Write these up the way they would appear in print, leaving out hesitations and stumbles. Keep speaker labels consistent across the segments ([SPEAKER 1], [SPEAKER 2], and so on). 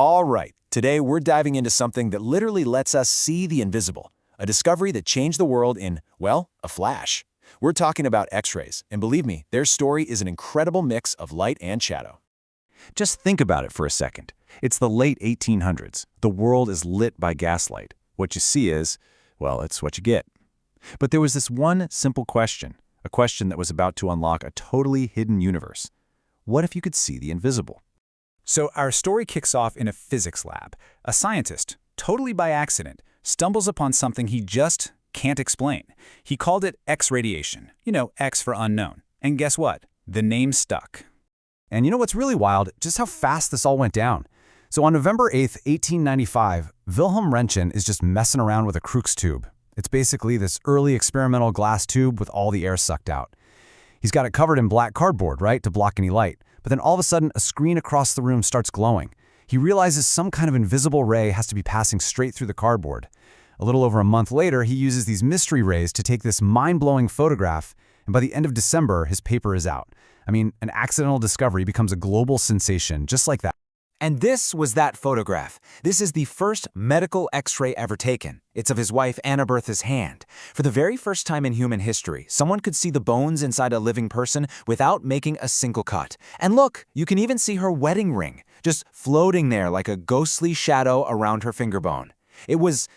[SPEAKER 1] All right, today we're diving into something that literally lets us see the invisible, a discovery that changed the world in, well, a flash. We're talking about X-rays, and believe me, their story is an incredible mix of light and shadow.
[SPEAKER 2] Just think about it for a second. It's the late 1800s. The world is lit by gaslight. What you see is, well, it's what you get. But there was this one simple question, a question that was about to unlock a totally hidden universe. What if you could see the invisible?
[SPEAKER 3] So our story kicks off in a physics lab. A scientist, totally by accident, stumbles upon something he just can't explain. He called it X radiation. You know, X for unknown. And guess what? The name stuck.
[SPEAKER 2] And you know what's really wild? Just how fast this all went down. So on November 8th, 1895, Wilhelm Röntgen is just messing around with a Crookes tube. It's basically this early experimental glass tube with all the air sucked out. He's got it covered in black cardboard, right, to block any light. But then all of a sudden, a screen across the room starts glowing. He realizes some kind of invisible ray has to be passing straight through the cardboard. A little over a month later, he uses these mystery rays to take this mind-blowing photograph, and by the end of December, his paper is out. I mean, an accidental discovery becomes a global sensation, just like that.
[SPEAKER 1] And this was that photograph. This is the first medical X-ray ever taken. It's of his wife Anna Bertha's hand. For the very first time in human history, someone could see the bones inside a living person without making a single cut. And look, you can even see her wedding ring, just floating there like a ghostly shadow around her finger bone. It was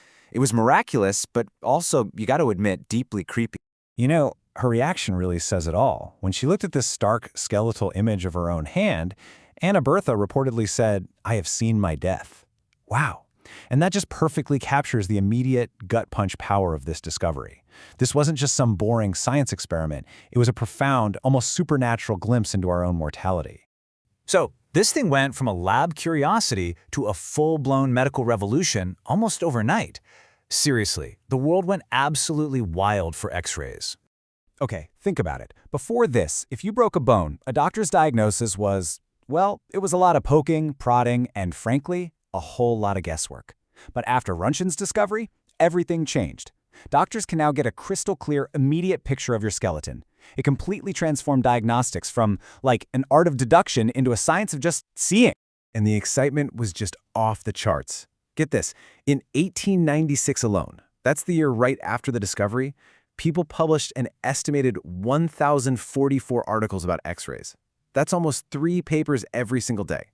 [SPEAKER 1] miraculous, but also, you got to admit, deeply creepy.
[SPEAKER 4] You know, her reaction really says it all. When she looked at this stark skeletal image of her own hand, Anna Bertha reportedly said, "I have seen my death." Wow. And that just perfectly captures the immediate gut punch power of this discovery. This wasn't just some boring science experiment. It was a profound, almost supernatural glimpse into our own mortality.
[SPEAKER 3] So this thing went from a lab curiosity to a full-blown medical revolution almost overnight. Seriously, the world went absolutely wild for X-rays.
[SPEAKER 4] Okay, think about it. Before this, if you broke a bone, a doctor's diagnosis was, well, it was a lot of poking, prodding, and frankly, a whole lot of guesswork. But after Röntgen's discovery, everything changed. Doctors can now get a crystal clear, immediate picture of your skeleton. It completely transformed diagnostics from, like, an art of deduction into a science of just seeing. And the excitement was just off the charts. Get this, in 1896 alone, that's the year right after the discovery, people published an estimated 1,044 articles about X-rays. That's almost 3 papers every single day.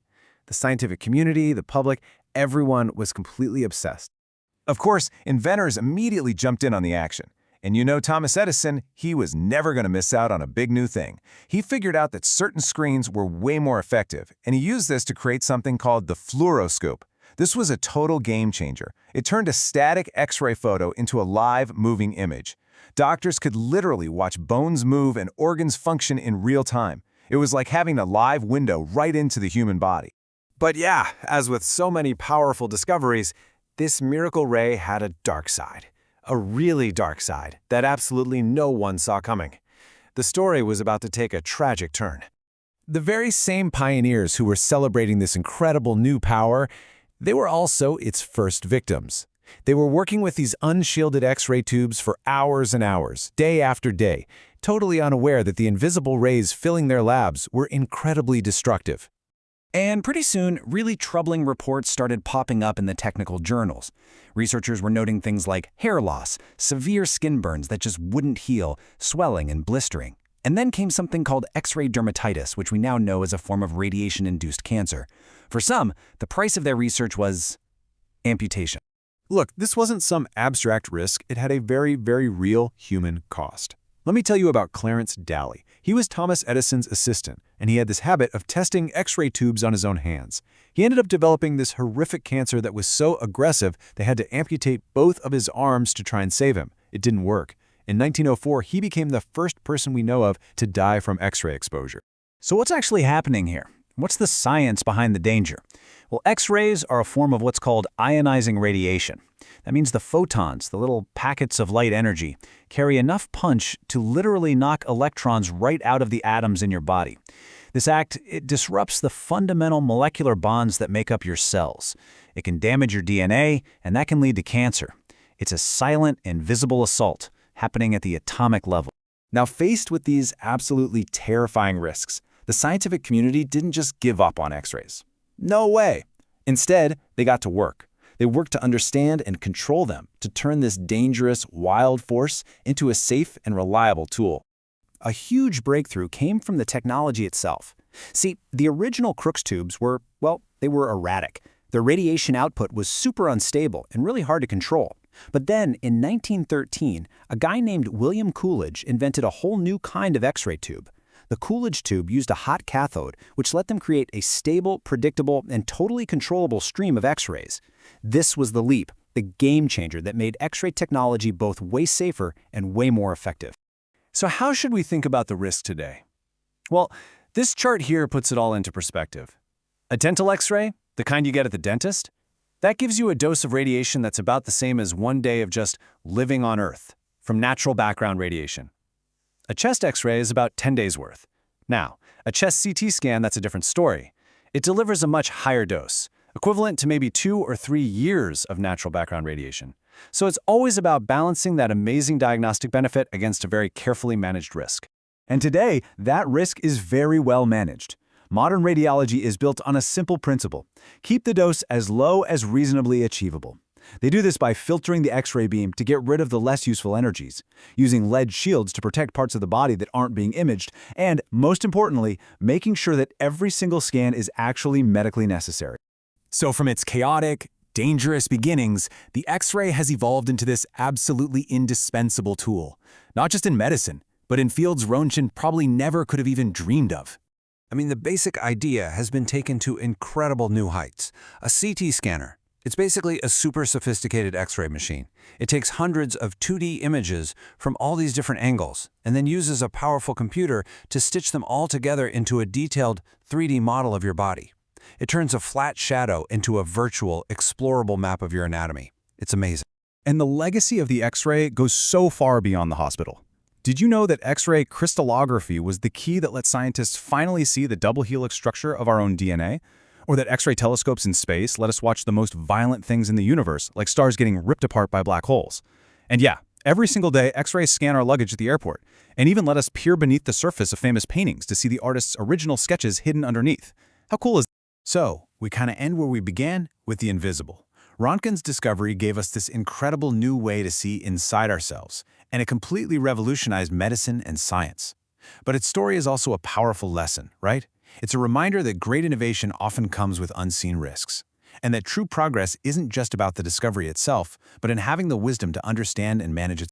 [SPEAKER 4] The scientific community, the public, everyone was completely obsessed.
[SPEAKER 5] Of course, inventors immediately jumped in on the action. And you know Thomas Edison, he was never going to miss out on a big new thing. He figured out that certain screens were way more effective, and he used this to create something called the fluoroscope. This was a total game changer. It turned a static X-ray photo into a live, moving image. Doctors could literally watch bones move and organs function in real time. It was like having a live window right into the human body.
[SPEAKER 1] But yeah, as with so many powerful discoveries, this miracle ray had a dark side. A really dark side that absolutely no one saw coming. The story was about to take a tragic turn. The very same pioneers who were celebrating this incredible new power, they were also its first victims. They were working with these unshielded X-ray tubes for hours and hours, day after day, totally unaware that the invisible rays filling their labs were incredibly destructive.
[SPEAKER 3] And pretty soon, really troubling reports started popping up in the technical journals. Researchers were noting things like hair loss, severe skin burns that just wouldn't heal, swelling and blistering. And then came something called X-ray dermatitis, which we now know is a form of radiation-induced cancer. For some, the price of their research was amputation.
[SPEAKER 5] Look, this wasn't some abstract risk. It had a very, very real human cost. Let me tell you about Clarence Daly. He was Thomas Edison's assistant, and he had this habit of testing X-ray tubes on his own hands. He ended up developing this horrific cancer that was so aggressive they had to amputate both of his arms to try and save him. It didn't work. In 1904, he became the first person we know of to die from X-ray exposure.
[SPEAKER 3] So what's actually happening here? What's the science behind the danger? Well, X-rays are a form of what's called ionizing radiation. That means the photons, the little packets of light energy, carry enough punch to literally knock electrons right out of the atoms in your body. This act, it disrupts the fundamental molecular bonds that make up your cells. It can damage your DNA, and that can lead to cancer. It's a silent, invisible assault happening at the atomic level.
[SPEAKER 1] Now, faced with these absolutely terrifying risks, the scientific community didn't just give up on X-rays. No way.
[SPEAKER 4] Instead, they got to work. They worked to understand and control them, to turn this dangerous, wild force into a safe and reliable tool. A huge breakthrough came from the technology itself. See, the original Crookes tubes were, well, they were erratic. Their radiation output was super unstable and really hard to control. But then, in 1913, a guy named William Coolidge invented a whole new kind of X-ray tube. The Coolidge tube used a hot cathode, which let them create a stable, predictable, and totally controllable stream of X-rays. This was the leap, the game changer that made X-ray technology both way safer and way more effective.
[SPEAKER 2] So how should we think about the risk today? Well, this chart here puts it all into perspective. A dental X-ray, the kind you get at the dentist, that gives you a dose of radiation that's about the same as 1 day of just living on Earth from natural background radiation. A chest X-ray is about 10 days worth. Now, a chest CT scan, that's a different story. It delivers a much higher dose, equivalent to maybe 2 or 3 years of natural background radiation. So it's always about balancing that amazing diagnostic benefit against a very carefully managed risk.
[SPEAKER 4] And today, that risk is very well managed. Modern radiology is built on a simple principle: keep the dose as low as reasonably achievable. They do this by filtering the X-ray beam to get rid of the less useful energies, using lead shields to protect parts of the body that aren't being imaged, and, most importantly, making sure that every single scan is actually medically necessary.
[SPEAKER 2] So from its chaotic, dangerous beginnings, the X-ray has evolved into this absolutely indispensable tool, not just in medicine, but in fields Röntgen probably never could have even dreamed of.
[SPEAKER 6] I mean, the basic idea has been taken to incredible new heights. A CT scanner. It's basically a super sophisticated X-ray machine. It takes hundreds of 2D images from all these different angles and then uses a powerful computer to stitch them all together into a detailed 3D model of your body. It turns a flat shadow into a virtual, explorable map of your anatomy. It's amazing.
[SPEAKER 2] And the legacy of the X-ray goes so far beyond the hospital. Did you know that X-ray crystallography was the key that let scientists finally see the double helix structure of our own DNA? Or that X-ray telescopes in space let us watch the most violent things in the universe, like stars getting ripped apart by black holes? And yeah, every single day, X-rays scan our luggage at the airport, and even let us peer beneath the surface of famous paintings to see the artist's original sketches hidden underneath. How cool is that? So, we kind of end where we began, with the invisible. Röntgen's discovery gave us this incredible new way to see inside ourselves, and it completely revolutionized medicine and science. But its story is also a powerful lesson, right? It's a reminder that great innovation often comes with unseen risks, and that true progress isn't just about the discovery itself, but in having the wisdom to understand and manage its